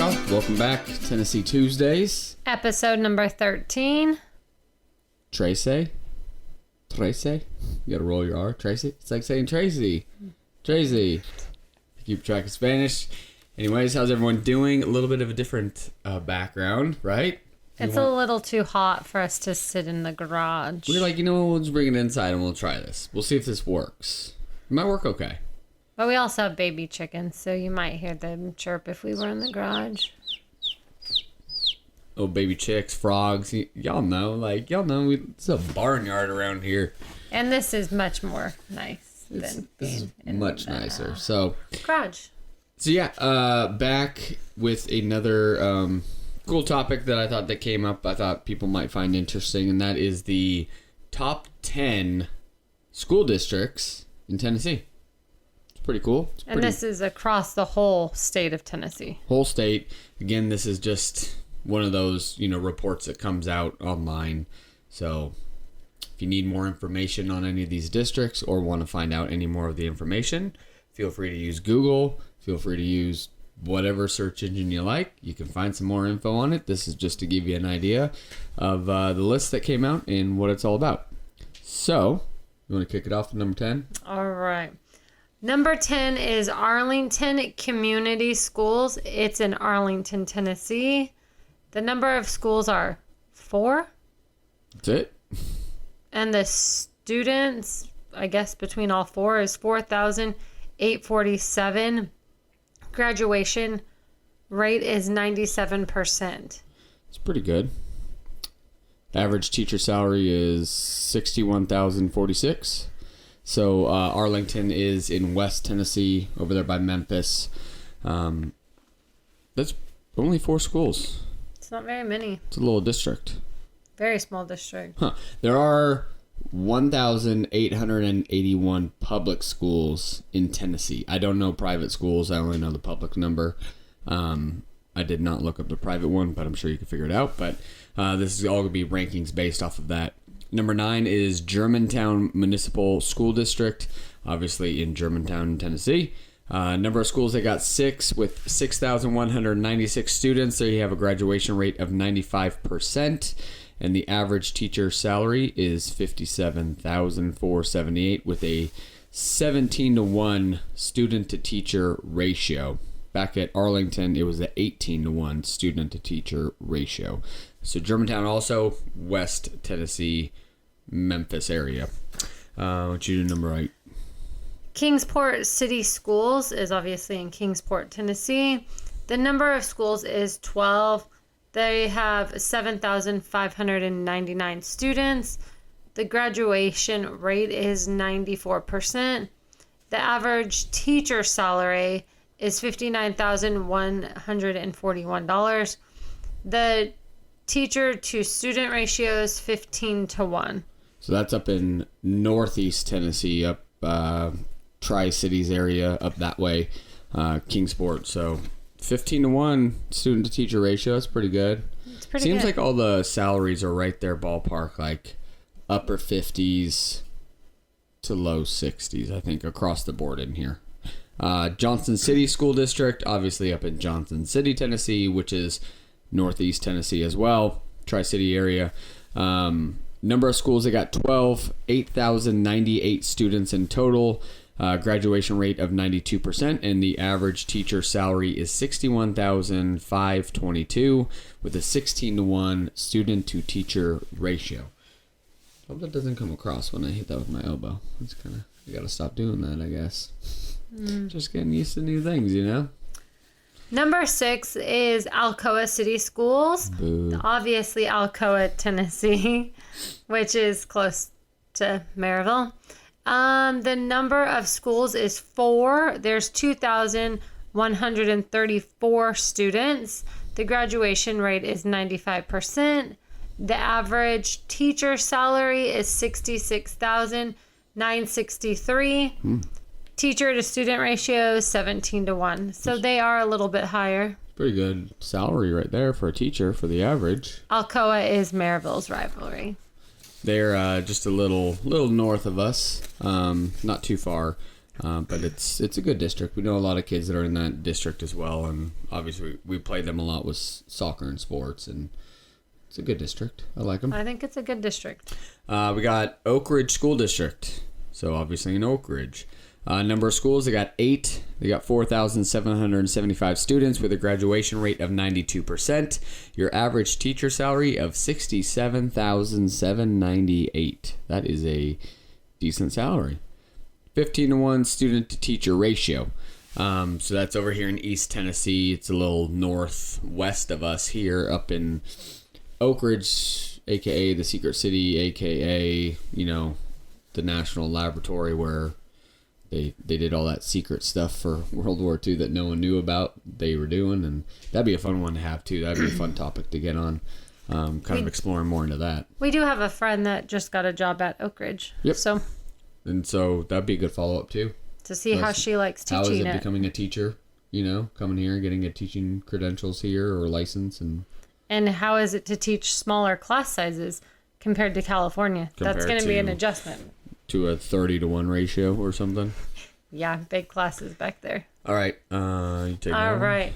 y'all. Welcome back. Tennessee Tuesdays. Episode number 13. Tracy? You gotta roll your R. Tracy? It's like saying Tracy. Tracy. Keep track of Spanish. Anyways, how's everyone doing? A little bit of a different background, right? It's a little too hot for us to sit in the garage. We're like, we'll just bring it inside and we'll try this. We'll see if this works. It might work okay. But we also have baby chickens, so you might hear them chirp if we were in the garage. Oh, baby chicks, frogs. Y'all know. It's a barnyard around here. And this is much more nice This being is in much the nicer. So, garage. So yeah, back with another cool topic that I thought that came up. I thought people might find interesting, and that is the top 10 school districts in Tennessee. It's pretty cool. This is across the whole state of Tennessee. Whole state. Again, this is just one of those, reports that comes out online. So if you need more information on any of these districts or want to find out any more of the information, feel free to use Google. Feel free to use whatever search engine you like. You can find some more info on it. This is just to give you an idea of the list that came out and what it's all about. So, you want to kick it off with number 10? All right. Number 10 is Arlington Community Schools. It's in Arlington, Tennessee. The number of schools are 4. That's it. And the students, I guess between all 4, is 4,847. Graduation rate is 97%. It's pretty good. Average teacher salary is $61,046. So Arlington is in West Tennessee, over there by Memphis. That's only 4 schools. It's not very many. It's a little district. Very small district. There are 1,881 public schools in Tennessee. I don't know private schools. I only know the public number. I did not look up the private one, but I'm sure you can figure it out. But this is all going to be rankings based off of that. Number 9 is Germantown Municipal School District, obviously in Germantown, Tennessee. Number of schools, they got 6 with 6,196 students. There you have a graduation rate of 95%. And the average teacher salary is $57,478 with a 17-to-1 student-to-teacher ratio. Back at Arlington, it was an 18-to-1 student-to-teacher ratio. So Germantown also, West Tennessee, Memphis area. What you do, number 8? Kingsport City Schools is obviously in Kingsport, Tennessee. The number of schools is 12. They have 7,599 students. The graduation rate is 94%. The average teacher salary is $59,141. The teacher to student ratio is 15-to-1. So that's up in Northeast Tennessee, up Tri-Cities area, up that way, Kingsport. So 15-to-1 student to teacher ratio is pretty good. It's pretty Seems good. like all the salaries are right there ballpark, like upper 50s to low 60s, I think, across the board in here. Johnson City School District, obviously up in Johnson City, Tennessee, which is Northeast Tennessee as well, Tri-City area. Number of schools, they got 12, 8,098 students in total. Graduation rate of 92%, and the average teacher salary is $61,522 with a 16-to-1 student-to-teacher ratio. Hope that doesn't come across when I hit that with my elbow. It's kind of, I gotta stop doing that, I guess. Just getting used to new things, Number 6 is Alcoa City Schools. Boo. Obviously Alcoa, Tennessee, which is close to Maryville. The number of schools is 4. There's 2,134 students. The graduation rate is 95%. The average teacher salary is $66,963. Teacher to student ratio is 17-to-1. So they are a little bit higher. Pretty good salary right there for a teacher for the average. Alcoa is Maryville's rivalry. They're just a little north of us, not too far. But it's a good district. We know a lot of kids that are in that district as well, and obviously we play them a lot with soccer and sports, and it's a good district. I like them. I think it's a good district. We got Oak Ridge School District, so obviously in Oak Ridge. Number of schools, they got 8. They got 4,775 students with a graduation rate of 92%. Your average teacher salary of $67,798. That is a decent salary. 15-to-1 student-to-teacher ratio. So that's over here in East Tennessee. It's a little northwest of us here, up in Oak Ridge, a.k.a. the Secret City, a.k.a., the National Laboratory where they did all that secret stuff for World War II that no one knew about they were doing, and that'd be a fun one to have too. That'd be a fun topic to get on, kind of exploring more into that. We do have a friend that just got a job at Oak Ridge. Yep. So that'd be a good follow-up too. To see how she likes teaching it. How is it becoming a teacher, coming here and getting a teaching credentials here or license, and how is it to teach smaller class sizes compared to California? That's going to be an adjustment. To a 30-to-1 ratio or something. Yeah, big classes back there. All right. You take All right.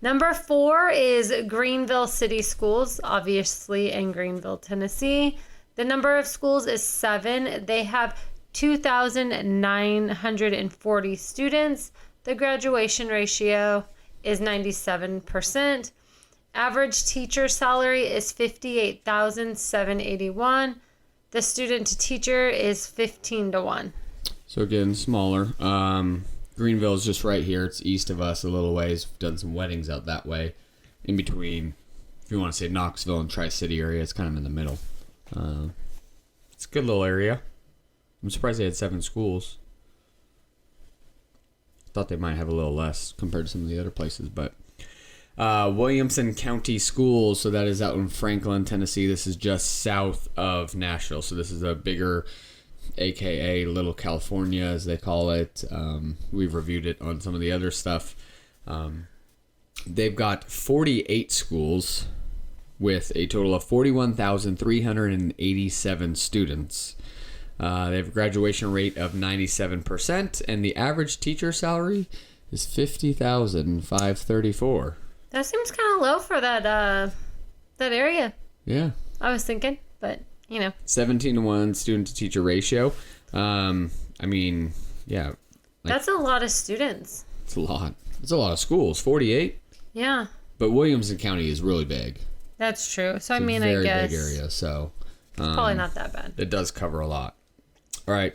Number 4 is Greenville City Schools, obviously in Greenville, Tennessee. The number of schools is 7. They have 2,940 students. The graduation ratio is 97%. Average teacher salary is $58,781. The student to teacher is 15-to-1. So again, smaller. Greenville is just right here. It's east of us a little ways. We've done some weddings out that way. In between, if you want to say Knoxville and Tri-City area, it's kind of in the middle. It's a good little area. I'm surprised they had 7 schools. Thought they might have a little less compared to some of the other places, but Williamson County Schools, so that is out in Franklin, Tennessee. This is just south of Nashville, so this is a bigger, aka Little California as they call it. We've reviewed it on some of the other stuff. They've got 48 schools with a total of 41,387 students. They have a graduation rate of 97%, and the average teacher salary is $50,534. That seems kind of low for that area. Yeah. I was thinking, but 17-to-1 student to teacher ratio. Yeah. That's a lot of students. It's a lot. It's a lot of schools. 48. Yeah. But Williamson County is really big. That's true. So it's I very guess big area. So it's probably not that bad. It does cover a lot. All right.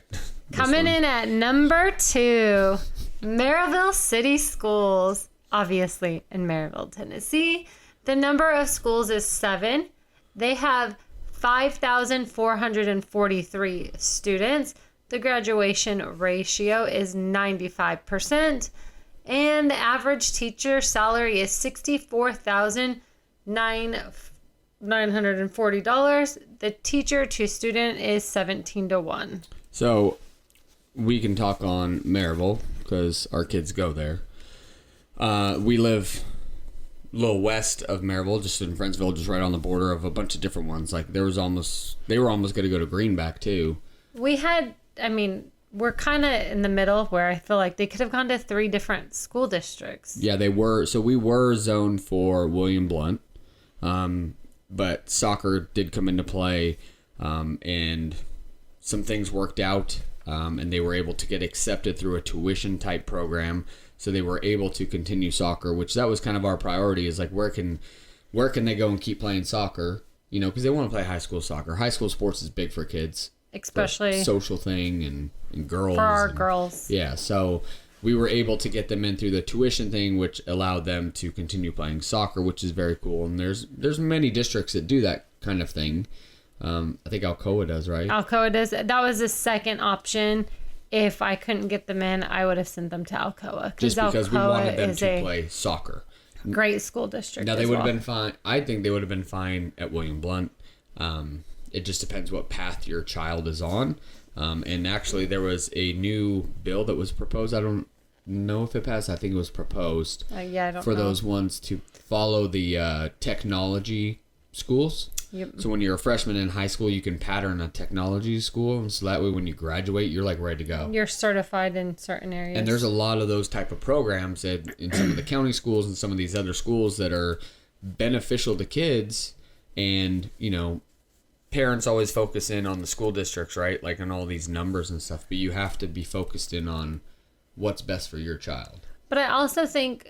Coming in at number 2, Maryville City Schools, obviously in Maryville, Tennessee. The number of schools is 7. They have 5,443 students. The graduation ratio is 95%. And the average teacher salary is $64,940. The teacher to student is 17-to-1. So we can talk on Maryville because our kids go there. We live a little west of Maryville, just in Friendsville, just right on the border of a bunch of different ones. Like they were almost going to go to Greenback too. We're kind of in the middle where I feel like they could have gone to 3 different school districts. Yeah, they were. So we were zoned for William Blount, but soccer did come into play, and some things worked out, and they were able to get accepted through a tuition type program. So they were able to continue soccer, which that was kind of our priority, is like where can they go and keep playing soccer? Because they want to play high school soccer. High school sports is big for kids. Especially social thing and girls. For our girls. Yeah, so we were able to get them in through the tuition thing, which allowed them to continue playing soccer, which is very cool. And there's many districts that do that kind of thing. I think Alcoa does, right? Alcoa does. That was the second option. If I couldn't get them in, I would have sent them to Alcoa. Just because we wanted them to a play soccer. Great school district. Now, they would have been fine. I think they would have been fine at William Blount. It just depends what path your child is on. And actually, there was a new bill that was proposed. I don't know if it passed. I think it was proposed I don't for know. those ones to follow the technology schools. Yep. So when you're a freshman in high school, you can pattern a technology school. And so that way when you graduate, you're like ready to go. You're certified in certain areas. And there's a lot of those type of programs that in some of the county schools and some of these other schools that are beneficial to kids. And, you know, parents always focus in on the school districts, right? Like on all these numbers and stuff. But you have to be focused in on what's best for your child. But I also think,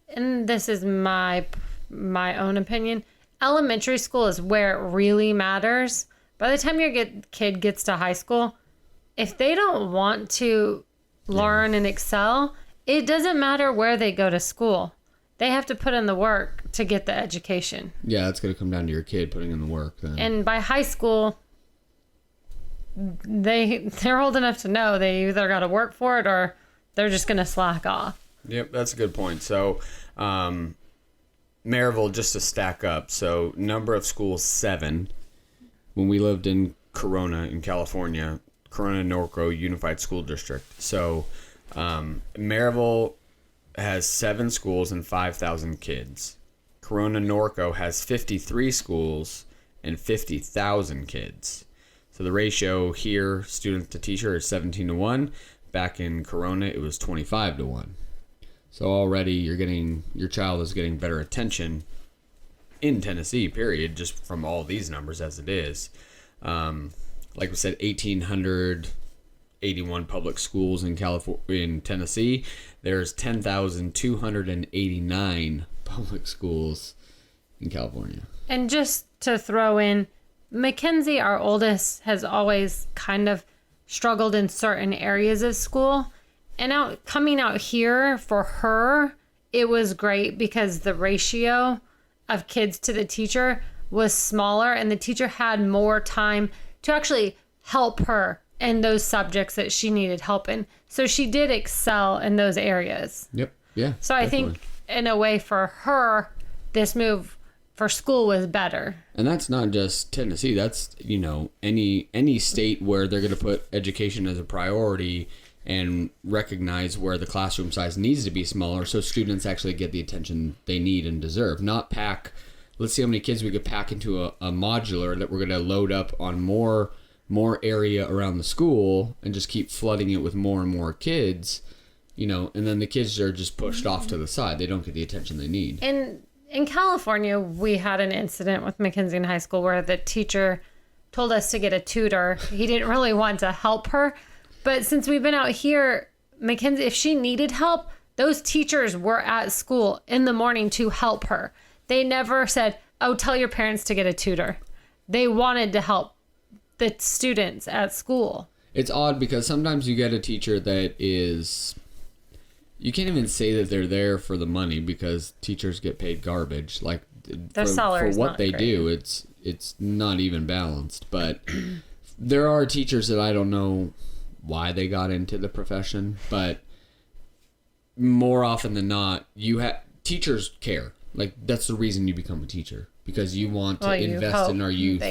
and this is my own opinion, elementary school is where it really matters. By the time your kid gets to high school, if they don't want to learn and excel, it doesn't matter where they go to school. They have to put in the work to get the education. Yeah, it's going to come down to your kid putting in the work then. And by high school, they're old enough to know they either got to work for it or they're just going to slack off. Yep, that's a good point. So, Maryville, just to stack up, so number of schools, 7. When we lived in Corona in California, Corona-Norco Unified School District. So, Maryville has 7 schools and 5,000 kids. Corona-Norco has 53 schools and 50,000 kids. So the ratio here, student to teacher, is 17-1. Back in Corona, it was 25-1. So already your child is getting better attention in Tennessee, period, just from all these numbers as it is. Like we said, 1,881 public schools in Tennessee. There's 10,289 public schools in California. And just to throw in, Mackenzie, our oldest, has always kind of struggled in certain areas of school. And coming out here for her, it was great because the ratio of kids to the teacher was smaller and the teacher had more time to actually help her in those subjects that she needed help in. So she did excel in those areas. Yep. Yeah. So I think in a way for her, this move for school was better. And that's not just Tennessee. That's, you know, any state where they're going to put education as a priority and recognize where the classroom size needs to be smaller so students actually get the attention they need and deserve. Not pack, let's see how many kids we could pack into a modular that we're going to load up on more area around the school and just keep flooding it with more and more kids, you know, and then the kids are just pushed off to the side. They don't get the attention they need. And in California, we had an incident with Mackenzie in high school where the teacher told us to get a tutor. He didn't really want to help her. But since we've been out here, Mackenzie, if she needed help, those teachers were at school in the morning to help her. They never said, oh, tell your parents to get a tutor. They wanted to help the students at school. It's odd because sometimes you get a teacher that is... You can't even say that they're there for the money because teachers get paid garbage. Like their salary for what they do, it's not even balanced. But there are teachers that I don't know why they got into the profession, but more often than not, teachers care. Like that's the reason you become a teacher, because you want to invest in our youth.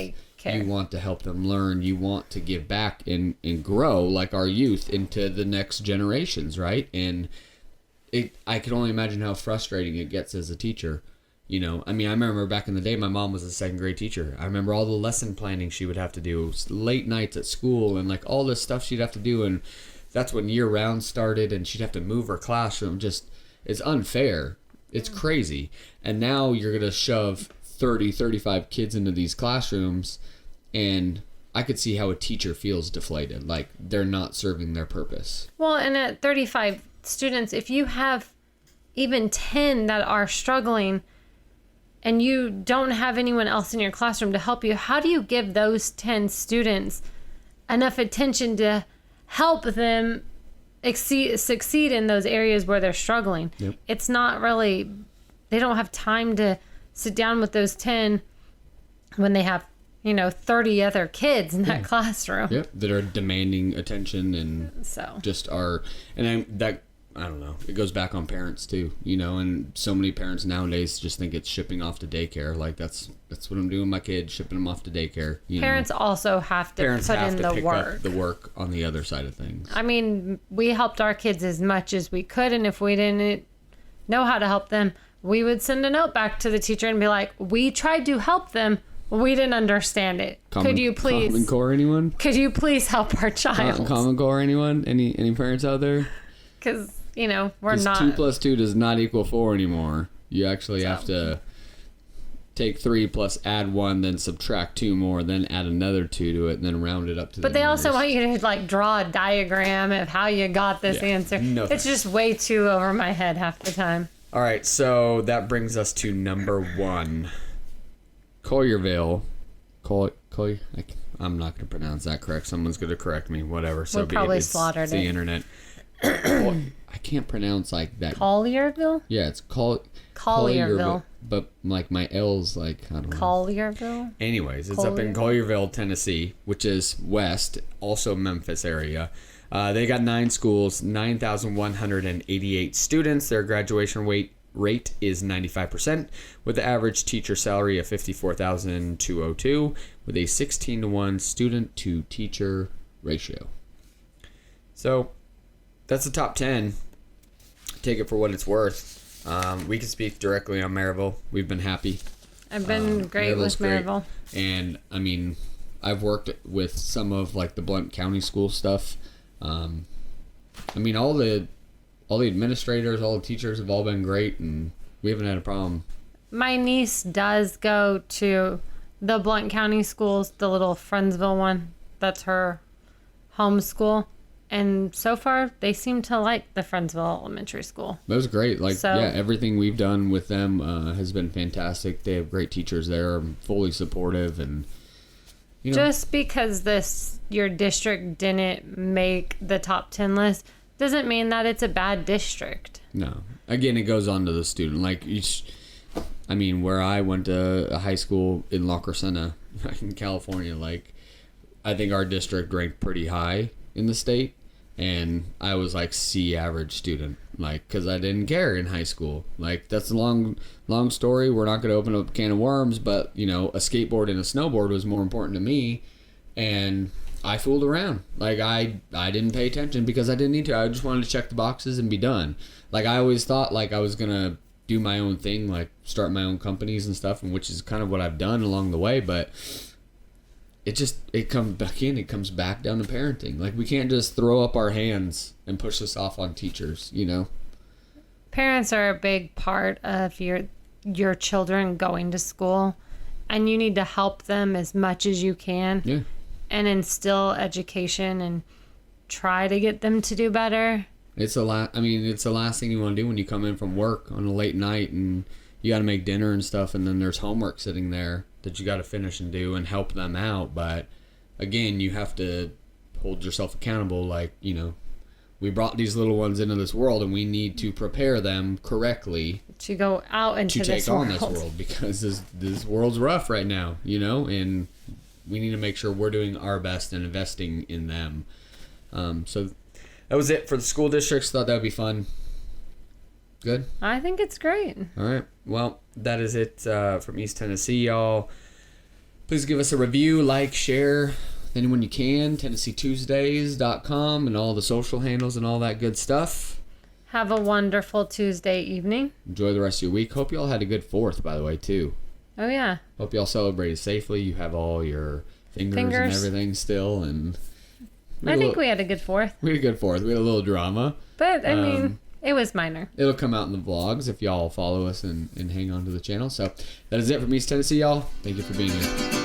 You want to help them learn. You want to give back and grow like our youth into the next generations, right? And I can only imagine how frustrating it gets as a teacher. You know, I mean, I remember back in the day, my mom was a second grade teacher. I remember all the lesson planning she would have to do, late nights at school, and like all this stuff she'd have to do. And that's when year round started, and she'd have to move her classroom. Just, it's unfair. It's crazy. And now you're going to shove 30, 35 kids into these classrooms, and I could see how a teacher feels deflated. Like they're not serving their purpose. Well, and at 35 students, if you have even 10 that are struggling and you don't have anyone else in your classroom to help you, how do you give those 10 students enough attention to help them succeed in those areas where they're struggling? Yep. It's not really, they don't have time to sit down with those 10 when they have 30 other kids in that classroom. Yep, that are demanding attention and so just are, and I don't know. It goes back on parents too, and so many parents nowadays just think it's shipping off to daycare. Like that's what I'm doing with my kids, shipping them off to daycare. Parents also have to put in the work. Up the work on the other side of things. I mean, we helped our kids as much as we could, and if we didn't know how to help them, we would send a note back to the teacher and be like, we tried to help them. We didn't understand it. Could you please? Common Core, anyone? Could you please help our child? Common Core, anyone? Any parents out there? Because, we're not. 2 plus 2 does not equal 4 anymore. You actually have to take 3 plus add 1, then subtract 2 more, then add another 2 to it, and then round it up to But they also want you to, draw a diagram of how you got this answer. No, it's just way too over my head half the time. All right, so that brings us to number 1. Collierville. I'm not going to pronounce that correct. Someone's going to correct me. Whatever. So we'll probably it's slaughtered the it. internet. I can't pronounce that. Collierville? Yeah, it's Collierville. But my L's I don't know. Collierville? Anyways, it's up in Collierville, Tennessee, which is west, also Memphis area. They got 9 schools, 9,188 students. Their graduation rate is 95%, with the average teacher salary of $54,202, with a 16-to-1 student to teacher ratio. So that's the top 10. Take it for what it's worth. We can speak directly on Maryville. We've been happy. I've been great with Maryville. And I've worked with some of the Blount County school stuff. All the administrators, all the teachers have all been great, and we haven't had a problem. My niece does go to the Blount County schools, the little Friendsville one. That's her home school. And so far, they seem to like the Friendsville Elementary School. That was great. Everything we've done with them has been fantastic. They have great teachers there, fully supportive, and just because your district didn't make the top 10 list doesn't mean that it's a bad district. No. Again, it goes on to the student. Where I went to a high school in La Crescenta, in California, I think our district ranked pretty high in the state, and I was C average student, because I didn't care in high school. That's a long story. We're not going to open up a can of worms, but a skateboard and a snowboard was more important to me, and I fooled around. I didn't pay attention because I didn't need to. I just wanted to check the boxes and be done. I always thought I was gonna do my own thing, start my own companies and stuff, and which is kind of what I've done along the way, but it comes back down to parenting. We can't just throw up our hands and push this off on teachers, Parents are a big part of your children going to school, and you need to help them as much as you can. Yeah. And instill education and try to get them to do better. It's the last thing you want to do when you come in from work on a late night and you got to make dinner and stuff, and then there's homework sitting there that you got to finish and do and help them out. But again, you have to hold yourself accountable. We brought these little ones into this world, and we need to prepare them correctly to go out into this world. To take on this world, because this world's rough right now, and we need to make sure we're doing our best and investing in them. So that was it for the school districts. Thought that would be fun. Good? I think it's great. All right. Well, that is it from East Tennessee, y'all. Please give us a review, share with anyone you can. TennesseeTuesdays.com and all the social handles and all that good stuff. Have a wonderful Tuesday evening. Enjoy the rest of your week. Hope you all had a good 4th, by the way, too. Oh, yeah. Hope you all celebrated safely. You have all your fingers and everything still. And I think we had a good 4th. We had a good 4th. We had a little drama. But, it was minor. It'll come out in the vlogs if y'all follow us and hang on to the channel. So that is it from East Tennessee, y'all. Thank you for being here.